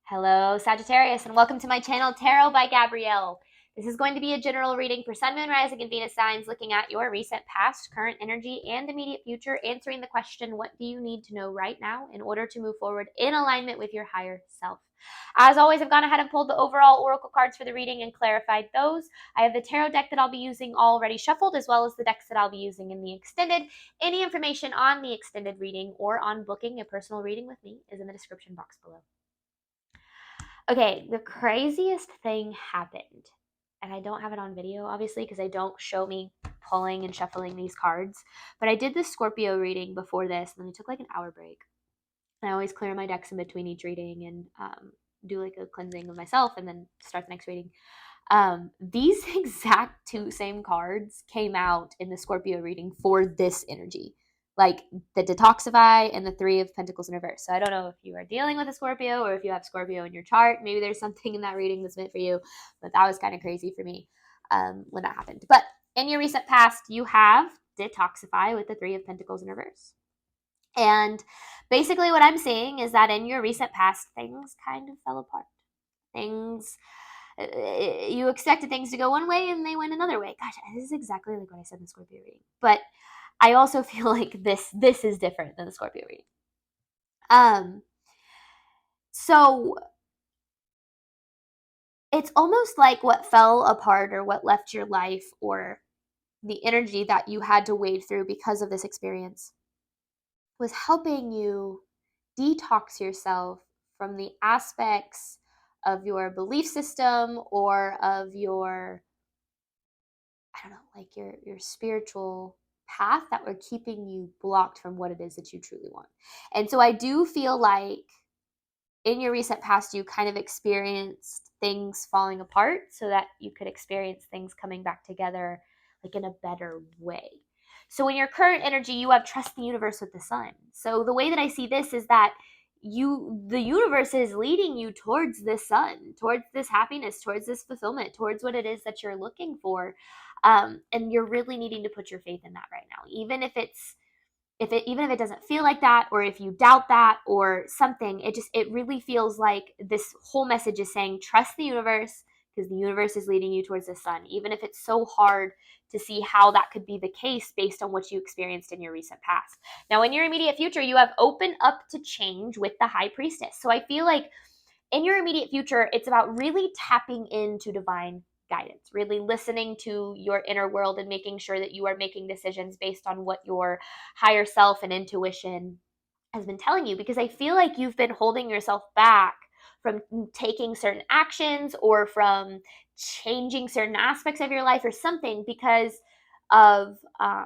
Hello, Sagittarius, and welcome to my channel, Tarot by Gabrielle. This is going to be a general reading for Sun, Moon, Rising, and Venus signs, looking at your recent past, current energy, and immediate future, answering the question, what do you need to know right now in order to move forward in alignment with your higher self? As always, I've gone ahead and pulled the overall oracle cards for the reading and clarified those. I have the tarot deck that I'll be using already shuffled, as well as the decks that I'll be using in the extended. Any information on the extended reading or on booking a personal reading with me is in the description box below. Okay, the craziest thing happened, and I don't have it on video, obviously, because they don't show me pulling and shuffling these cards, but I did this Scorpio reading before this, and then I took like an hour break. And I always clear my decks in between each reading and do like a cleansing of myself and then start the next reading. These exact same cards came out in the Scorpio reading for this energy. Like the detoxify and the Three of Pentacles in reverse. So I don't know if you are dealing with a Scorpio or if you have Scorpio in your chart. Maybe there's something in that reading that's meant for you, but that was kind of crazy for me when that happened. But in your recent past, you have detoxify with the Three of Pentacles in reverse. And basically what I'm seeing is that in your recent past, things kind of fell apart. You expected things to go one way and they went another way. Gosh, this is exactly like what I said in the Scorpio reading. But I also feel like this is different than the Scorpio reading. So it's almost like what fell apart or what left your life or the energy that you had to wade through because of this experience was helping you detox yourself from the aspects of your belief system or of your, I don't know, like your spiritual path that were keeping you blocked from what it is that you truly want. And so I do feel like in your recent past, you kind of experienced things falling apart so that you could experience things coming back together like in a better way. So in your current energy, you have trust in the universe with the sun. So the way that I see this is that the universe is leading you towards this sun, towards this happiness, towards this fulfillment, towards what it is that you're looking for. And you're really needing to put your faith in that right now, even if it doesn't feel like that, or if you doubt that or something, it really feels like this whole message is saying trust the universe, because the universe is leading you towards the sun, even if it's so hard to see how that could be the case based on what you experienced in your recent past. Now, in your immediate future, you have opened up to change with the High Priestess. So I feel like in your immediate future, it's about really tapping into divine guidance, really listening to your inner world and making sure that you are making decisions based on what your higher self and intuition has been telling you. Because I feel like you've been holding yourself back from taking certain actions or from changing certain aspects of your life or something because of, I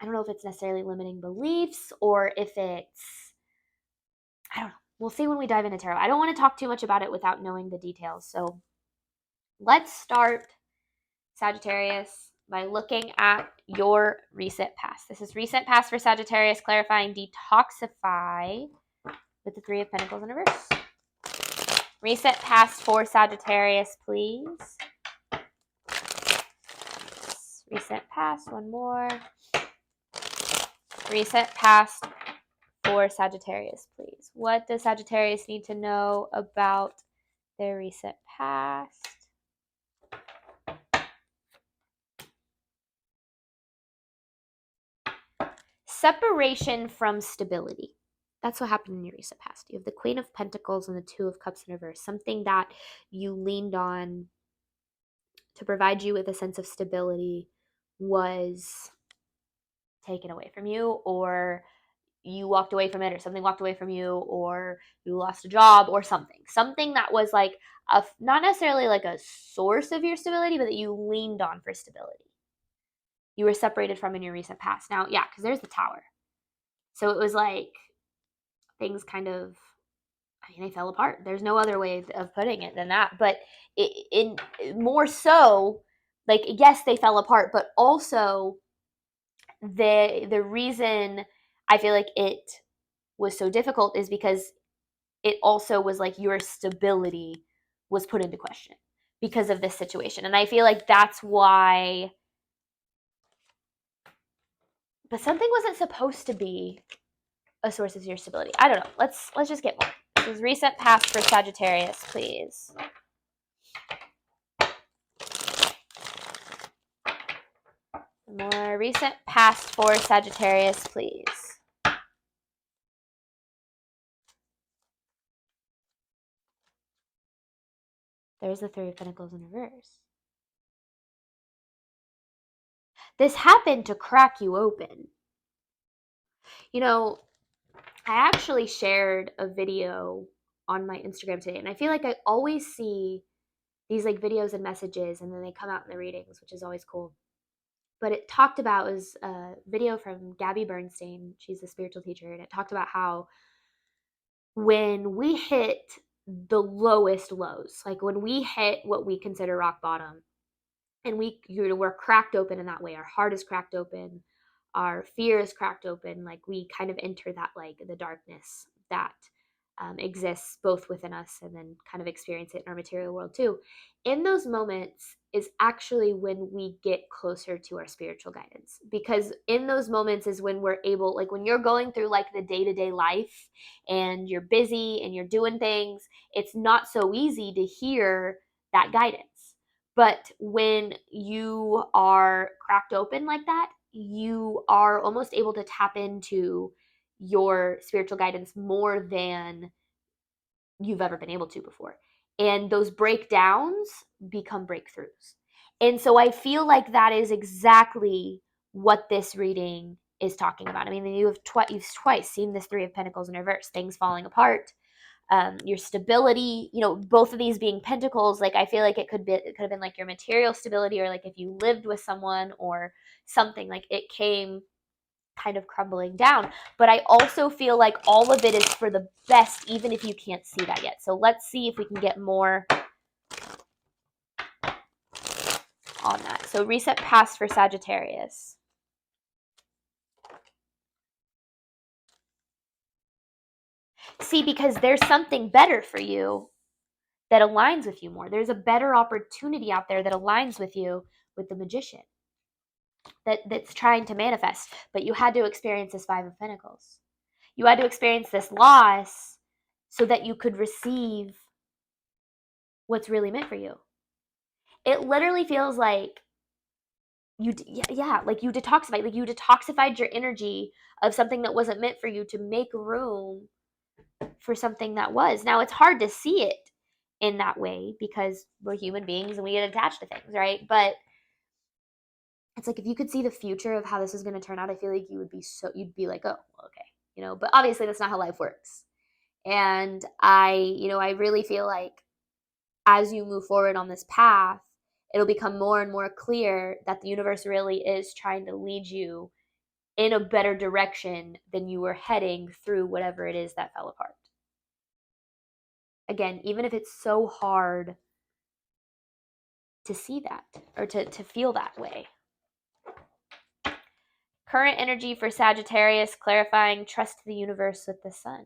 don't know if it's necessarily limiting beliefs or if it's, I don't know. We'll see when we dive into tarot. I don't want to talk too much about it without knowing the details. So let's start, Sagittarius, by looking at your recent past. This is recent past for Sagittarius, clarifying detoxify with the Three of Pentacles in reverse. Recent past for Sagittarius, please. Recent past, one more. Recent past for Sagittarius, please. What does Sagittarius need to know about their recent past? Separation from stability. That's what happened in your recent past. You have the Queen of Pentacles and the Two of Cups in reverse. Something that you leaned on to provide you with a sense of stability was taken away from you, or you walked away from it, or something walked away from you, or you lost a job or something. Something that was like not necessarily like a source of your stability, but that you leaned on for stability. You were separated from in your recent past. Now, yeah, because there's the Tower. So it was like things kind of, they fell apart. There's no other way of putting it than that. But in more so, like, yes, they fell apart, but also the reason I feel like it was so difficult is because it also was like your stability was put into question because of this situation. And I feel like that's why, but something wasn't supposed to be a source of your stability. I don't know. Let's just get more. This is recent past for Sagittarius, please. More recent past for Sagittarius, please. There's the Three of Pentacles in reverse. This happened to crack you open. You know, I actually shared a video on my Instagram today, and I feel like I always see these like videos and messages, and then they come out in the readings, which is always cool. But it talked about, it was a video from Gabby Bernstein. She's a spiritual teacher, and it talked about how when we hit the lowest lows, like when we hit what we consider rock bottom, and we're cracked open in that way, our heart is cracked open, our fear is cracked open, like we kind of enter that, like the darkness that exists both within us, and then kind of experience it in our material world too. In those moments is actually when we get closer to our spiritual guidance, because in those moments is when we're able, like when you're going through like the day-to-day life and you're busy and you're doing things, it's not so easy to hear that guidance. But when you are cracked open like that, you are almost able to tap into your spiritual guidance more than you've ever been able to before. And those breakdowns become breakthroughs. And so I feel like that is exactly what this reading is talking about. I mean, you've twice seen this Three of Pentacles in reverse, things falling apart, your stability, both of these being pentacles. Like I feel like it could have been like your material stability, or like if you lived with someone or something, like it came kind of crumbling down. But I also feel like all of it is for the best, even if you can't see that yet. So let's see if we can get more on that. So recent past for Sagittarius. See, because there's something better for you that aligns with you more. There's a better opportunity out there that aligns with you, with the Magician, that's trying to manifest. But you had to experience this Five of Pentacles. You had to experience this loss so that you could receive what's really meant for you. It literally feels like like you detoxified, like you detoxified your energy of something that wasn't meant for you to make room for something that was. Now it's hard to see it in that way because we're human beings and we get attached to things, right? But it's like if you could see the future of how this is going to turn out, I feel like you'd be like, oh, okay, but obviously that's not how life works. And I really feel like as you move forward on this path, it'll become more and more clear that the universe really is trying to lead you in a better direction than you were heading through whatever it is that fell apart. Again, even if it's so hard to see that or to feel that way. Current energy for Sagittarius, clarifying trust the universe with the sun.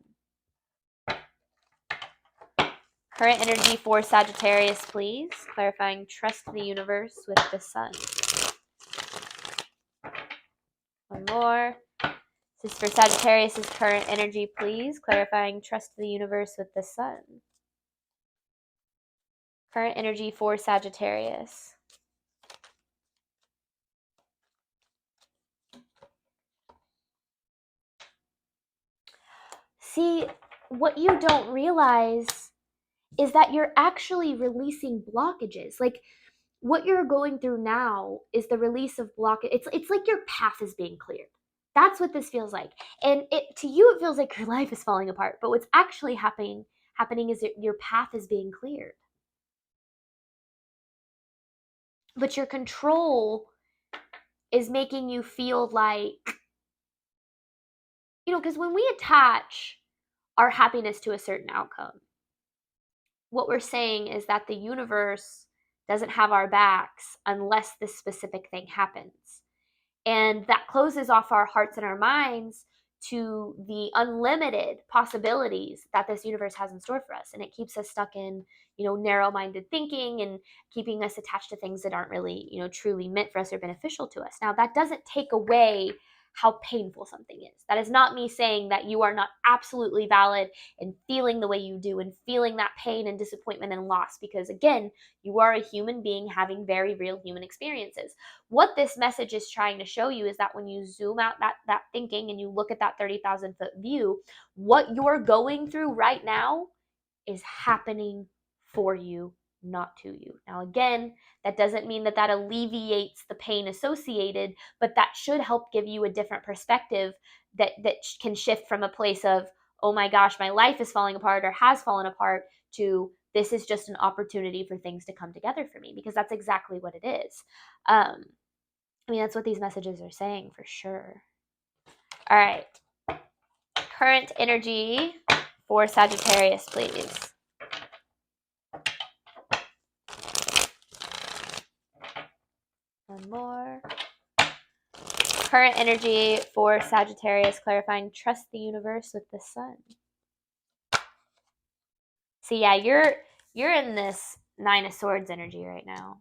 Current energy for Sagittarius, please. Clarifying trust the universe with the sun. One more. This is for Sagittarius' current energy, please. Clarifying trust the universe with the sun. Current energy for Sagittarius. See, what you don't realize is that you're actually releasing blockages. Like what you're going through now is the release of blockage. It's like your path is being cleared. That's what this feels like. And to you, it feels like your life is falling apart. But what's actually happening is that your path is being cleared. But your control is making you feel like, because when we attach our happiness to a certain outcome, what we're saying is that the universe doesn't have our backs unless this specific thing happens. And that closes off our hearts and our minds to the unlimited possibilities that this universe has in store for us. And it keeps us stuck in, narrow-minded thinking and keeping us attached to things that aren't really, truly meant for us or beneficial to us. Now, that doesn't take away how painful something is. That is not me saying that you are not absolutely valid in feeling the way you do and feeling that pain and disappointment and loss, because again, you are a human being having very real human experiences. What this message is trying to show you is that when you zoom out that thinking and you look at that 30,000-foot view, what you're going through right now is happening for you, not to you. Now, again, that doesn't mean that that alleviates the pain associated, but that should help give you a different perspective that can shift from a place of, oh my gosh, my life is falling apart or has fallen apart, to this is just an opportunity for things to come together for me, because that's exactly what it is. I mean, that's what these messages are saying for sure. All right. Current energy for Sagittarius, please. One more. Current energy for Sagittarius, clarifying, trust the universe with the sun. See, yeah, you're in this Nine of Swords energy right now.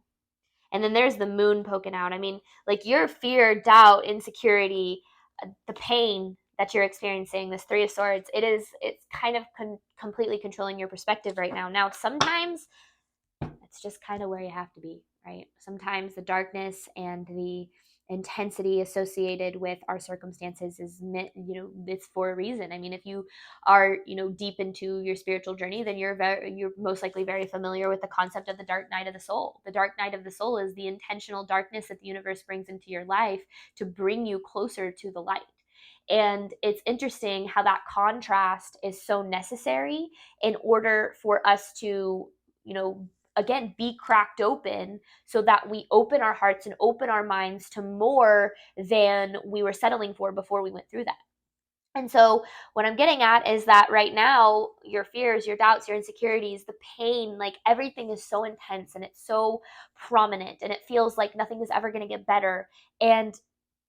And then there's the moon poking out. I mean, like your fear, doubt, insecurity, the pain that you're experiencing, this Three of Swords, it's kind of completely controlling your perspective right now. Now, sometimes it's just kind of where you have to be, right? Sometimes the darkness and the intensity associated with our circumstances is meant, it's for a reason. I mean, if you are, deep into your spiritual journey, then you're most likely very familiar with the concept of the dark night of the soul. The dark night of the soul is the intentional darkness that the universe brings into your life to bring you closer to the light. And it's interesting how that contrast is so necessary in order for us to, again, be cracked open, so that we open our hearts and open our minds to more than we were settling for before we went through that. And so what I'm getting at is that right now, your fears, your doubts, your insecurities, the pain, like everything is so intense and it's so prominent and it feels like nothing is ever going to get better. And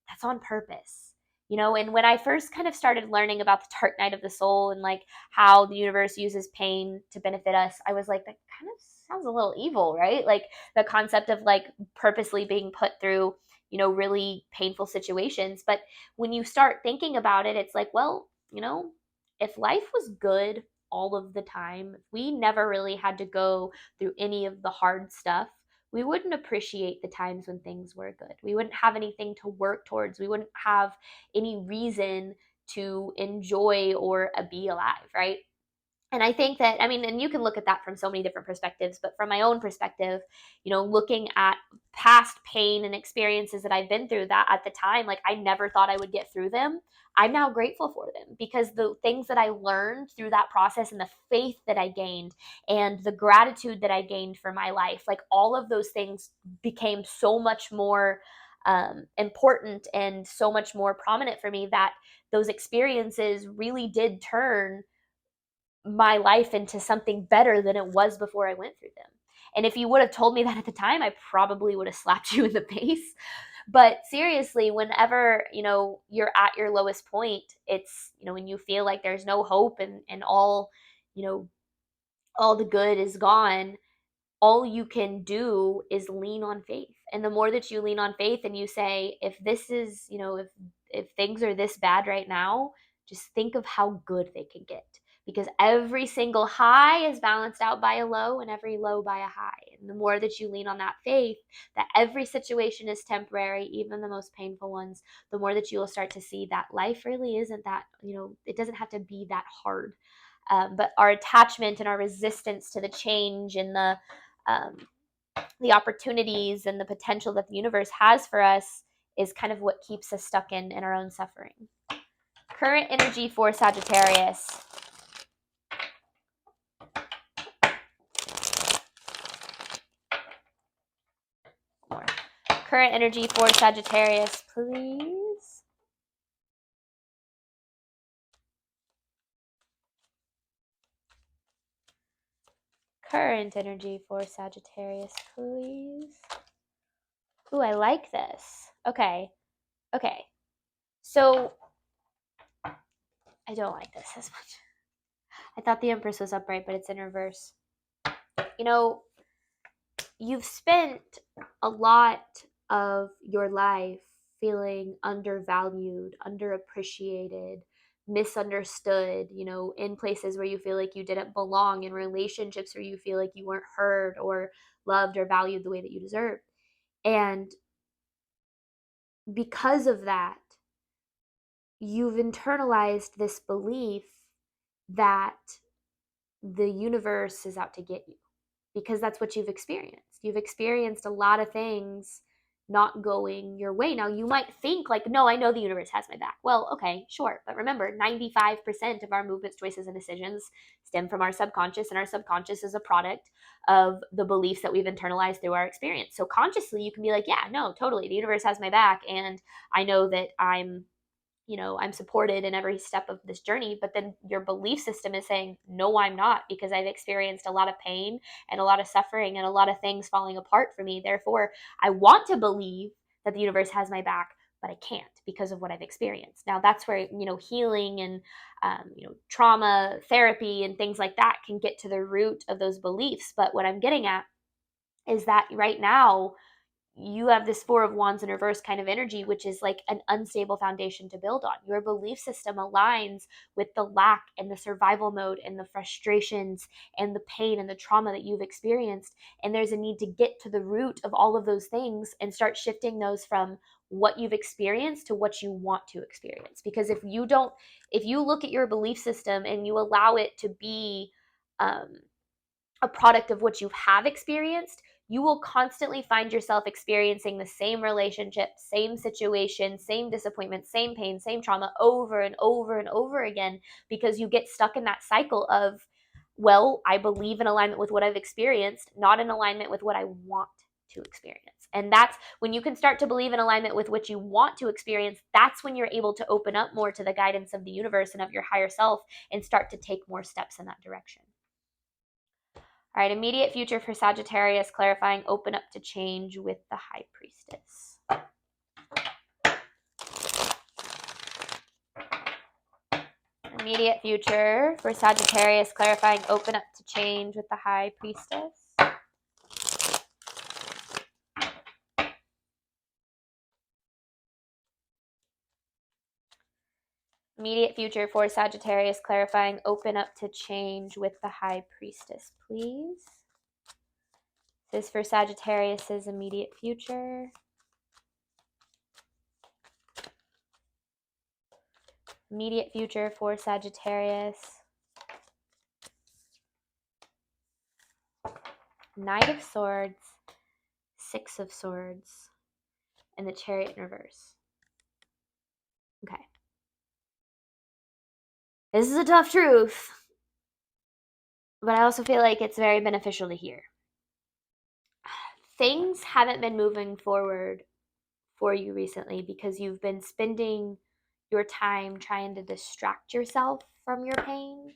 that's on purpose. And when I first kind of started learning about the dark night of the soul and like how the universe uses pain to benefit us, I was like, that kind of sounds a little evil, right? Like the concept of like purposely being put through, really painful situations. But when you start thinking about it, it's like, well, if life was good all of the time, if we never really had to go through any of the hard stuff, we wouldn't appreciate the times when things were good. We wouldn't have anything to work towards. We wouldn't have any reason to enjoy or be alive, right? And I think that, I mean, and you can look at that from so many different perspectives, but from my own perspective, looking at past pain and experiences that I've been through that at the time, like I never thought I would get through them. I'm now grateful for them, because the things that I learned through that process and the faith that I gained and the gratitude that I gained for my life, like all of those things became so much more important and so much more prominent for me, that those experiences really did turn my life into something better than it was before I went through them. And if you would have told me that at the time, I probably would have slapped you in the face. But seriously, whenever, you're at your lowest point, it's, when you feel like there's no hope and all, all the good is gone, all you can do is lean on faith. And the more that you lean on faith and you say, if this is, if things are this bad right now, just think of how good they can get. Because every single high is balanced out by a low and every low by a high. And the more that you lean on that faith, that every situation is temporary, even the most painful ones, the more that you will start to see that life really isn't that, it doesn't have to be that hard. But our attachment and our resistance to the change and the opportunities and the potential that the universe has for us is kind of what keeps us stuck in our own suffering. Current energy for Sagittarius. More. Current energy for Sagittarius, please. Current energy for Sagittarius, please. Ooh, I like this. Okay. So, I don't like this as much. I thought the Empress was upright, but it's in reverse. You've spent a lot of your life feeling undervalued, underappreciated, misunderstood, in places where you feel like you didn't belong, in relationships where you feel like you weren't heard or loved or valued the way that you deserved. And because of that, you've internalized this belief that the universe is out to get you, because that's what you've experienced. You've experienced a lot of things not going your way. Now, you might think like, no, I know the universe has my back. Well, okay, sure. But remember, 95% of our movements, choices, and decisions stem from our subconscious, and our subconscious is a product of the beliefs that we've internalized through our experience. So consciously, you can be like, yeah, no, totally. The universe has my back. And I know that I'm supported in every step of this journey. But then your belief system is saying, no, I'm not, because I've experienced a lot of pain and a lot of suffering and a lot of things falling apart for me. Therefore, I want to believe that the universe has my back, but I can't because of what I've experienced. Now, that's where, healing and, trauma therapy and things like that can get to the root of those beliefs. But what I'm getting at is that right now, you have this Four of Wands in reverse kind of energy, which is like an unstable foundation to build on. Your belief system aligns with the lack and the survival mode and the frustrations and the pain and the trauma that you've experienced. And there's a need to get to the root of all of those things and start shifting those from what you've experienced to what you want to experience. Because if you look at your belief system and you allow it to be, a product of what you have experienced, you will constantly find yourself experiencing the same relationship, same situation, same disappointment, same pain, same trauma over and over and over again, because you get stuck in that cycle of, well, I believe in alignment with what I've experienced, not in alignment with what I want to experience. And that's when you can start to believe in alignment with what you want to experience. That's when you're able to open up more to the guidance of the universe and of your higher self and start to take more steps in that direction. All right, immediate future for Sagittarius, clarifying, open up to change with the High Priestess. Immediate future for Sagittarius, clarifying, open up to change with the High Priestess. Immediate future for Sagittarius, clarifying, open up to change with the High Priestess, please. This is for Sagittarius's immediate future. Immediate future for Sagittarius. Knight of Swords, Six of Swords, and the Chariot in reverse. Okay. This is a tough truth, but I also feel like it's very beneficial to hear. Things haven't been moving forward for you recently because you've been spending your time trying to distract yourself from your pain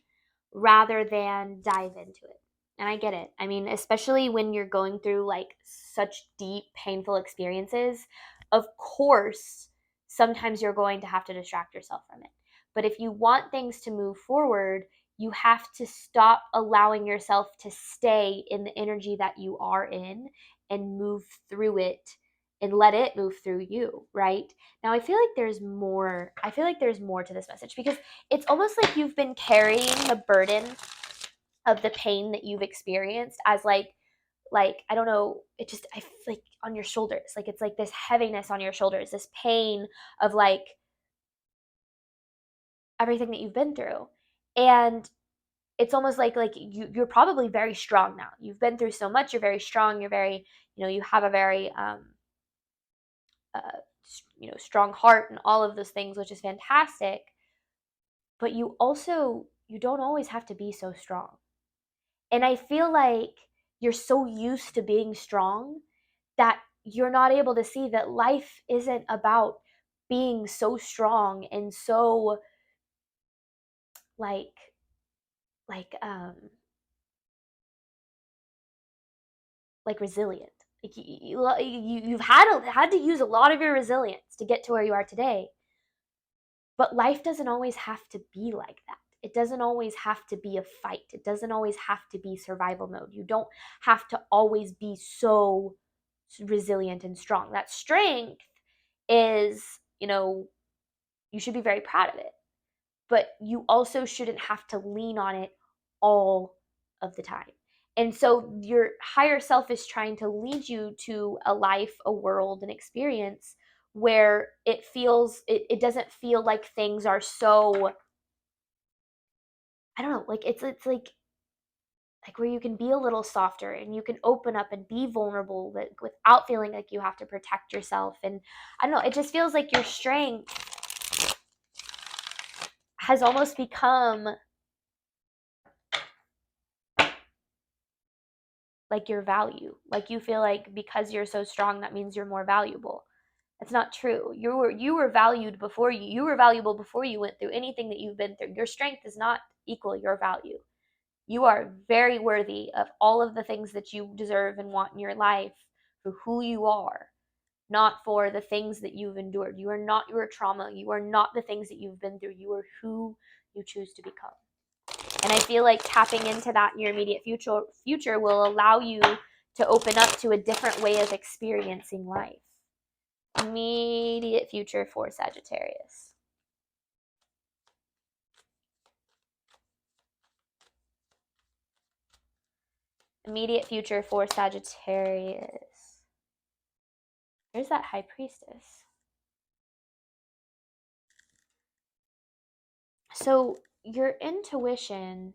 rather than dive into it. And I get it. I mean, especially when you're going through like such deep, painful experiences, of course, sometimes you're going to have to distract yourself from it. But if you want things to move forward, you have to stop allowing yourself to stay in the energy that you are in and move through it and let it move through you, right? Now, I feel like there's more to this message, because it's almost like you've been carrying the burden of the pain that you've experienced as like I don't know, I feel like on your shoulders, like it's like this heaviness on your shoulders, this pain of like everything that you've been through. And it's almost like you're probably very strong now. You've been through so much. You're very strong. You're very, you have a very uh, strong heart and all of those things, which is fantastic. But you don't always have to be so strong. And I feel like you're so used to being strong that you're not able to see that life isn't about being so strong and so like like um like resilient. Like you've had to use a lot of your resilience to get to where you are today. But life doesn't always have to be like that. It doesn't always have to be a fight. It doesn't always have to be survival mode. You don't have to always be so resilient and strong. That strength is, you should be very proud of it. But you also shouldn't have to lean on it all of the time. And so your higher self is trying to lead you to a life, a world, an experience where it doesn't feel like things are so, I don't know, like it's like where you can be a little softer and you can open up and be vulnerable without feeling like you have to protect yourself. And I don't know, it just feels like your strength has almost become like your value. Like you feel like because you're so strong, that means you're more valuable. That's not true. You were valued before you were valuable before you went through anything that you've been through. Your strength does not equal your value. You are very worthy of all of the things that you deserve and want in your life for who you are, not for the things that you've endured. You are not your trauma. You are not the things that you've been through. You are who you choose to become. And I feel like tapping into that in your immediate future will allow you to open up to a different way of experiencing life. Immediate future for Sagittarius. Immediate future for Sagittarius. There's that High Priestess. So your intuition,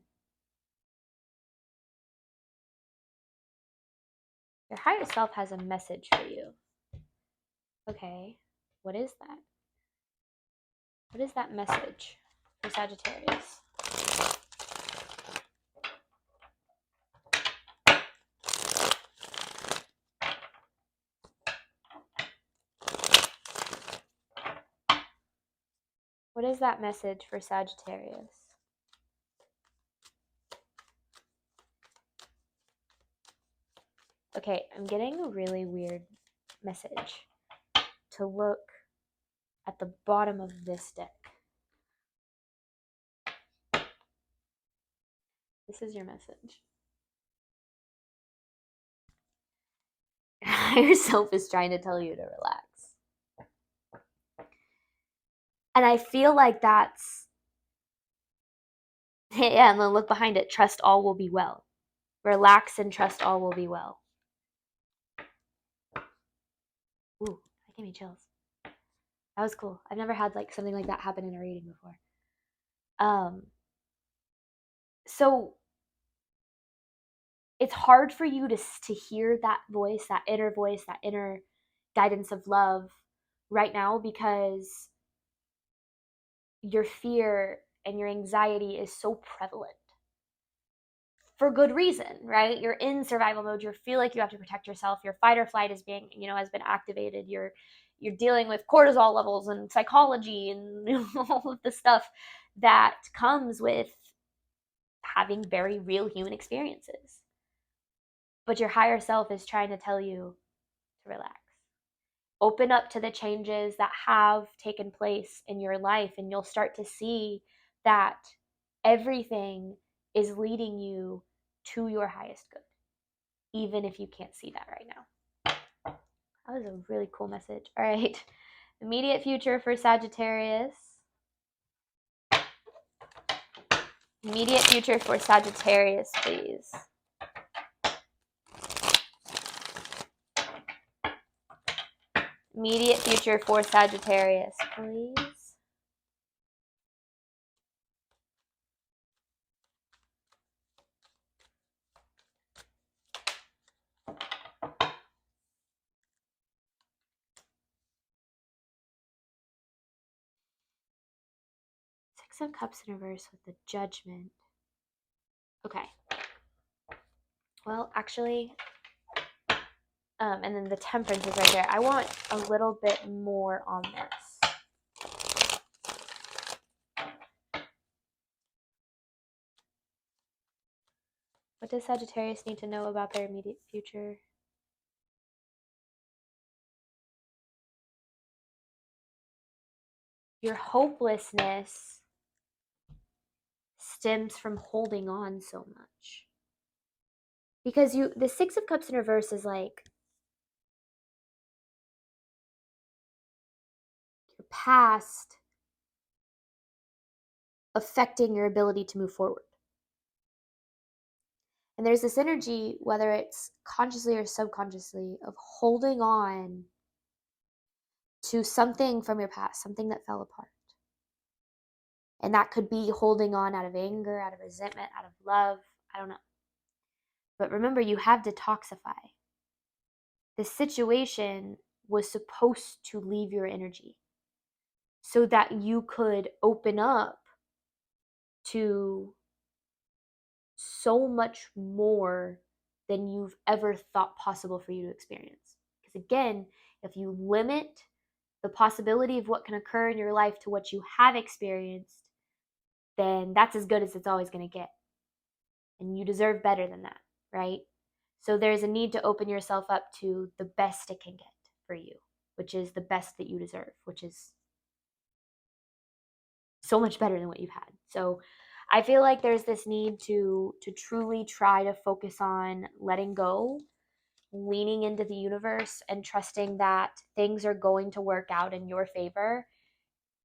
your higher self has a message for you. Okay, what is that? What is that message for Sagittarius? What is that message for Sagittarius? Okay, I'm getting a really weird message to look at the bottom of this deck. This is your message. Higher self is trying to tell you to relax. And I feel like that's, yeah, and then look behind it. Trust all will be well. Relax and trust all will be well. Ooh, that gave me chills. That was cool. I've never had like something like that happen in a reading before. So it's hard for you to hear that voice, that inner guidance of love right now because your fear and your anxiety is so prevalent. For good reason, right? You're in survival mode. You feel like you have to protect yourself. Your fight or flight is being, has been activated. You're dealing with cortisol levels and psychology and all of the stuff that comes with having very real human experiences. But your higher self is trying to tell you to relax. Open up to the changes that have taken place in your life, and you'll start to see that everything is leading you to your highest good, even if you can't see that right now. That was a really cool message. All right. Immediate future for Sagittarius. Immediate future for Sagittarius, please. Immediate future for Sagittarius, please. Six of Cups in reverse with the Judgment. Okay. Well, actually, and then the Temperance is right there. I want a little bit more on this. What does Sagittarius need to know about their immediate future? Your hopelessness stems from holding on so much. Because the Six of Cups in reverse is like, past affecting your ability to move forward. And there's this energy, whether it's consciously or subconsciously, of holding on to something from your past, something that fell apart. And that could be holding on out of anger, out of resentment, out of love. I don't know. But remember, you have detoxify. This situation was supposed to leave your energy so that you could open up to so much more than you've ever thought possible for you to experience. Because again, if you limit the possibility of what can occur in your life to what you have experienced, then that's as good as it's always going to get. And you deserve better than that, right? So there's a need to open yourself up to the best it can get for you, which is the best that you deserve, which is so much better than what you've had. So I feel like there's this need to truly try to focus on letting go, leaning into the universe, and trusting that things are going to work out in your favor,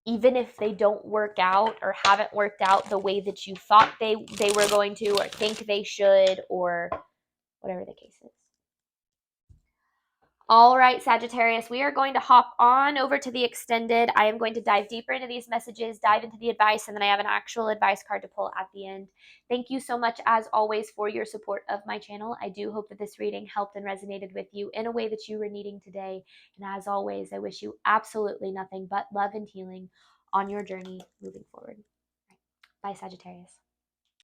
even if they don't work out or haven't worked out the way that you thought they were going to, or think they should, or whatever the case is. All right, Sagittarius, we are going to hop on over to the extended. I am going to dive deeper into these messages, dive into the advice, and then I have an actual advice card to pull at the end. Thank you so much, as always, for your support of my channel. I do hope that this reading helped and resonated with you in a way that you were needing today. And as always, I wish you absolutely nothing but love and healing on your journey moving forward. Bye, Sagittarius.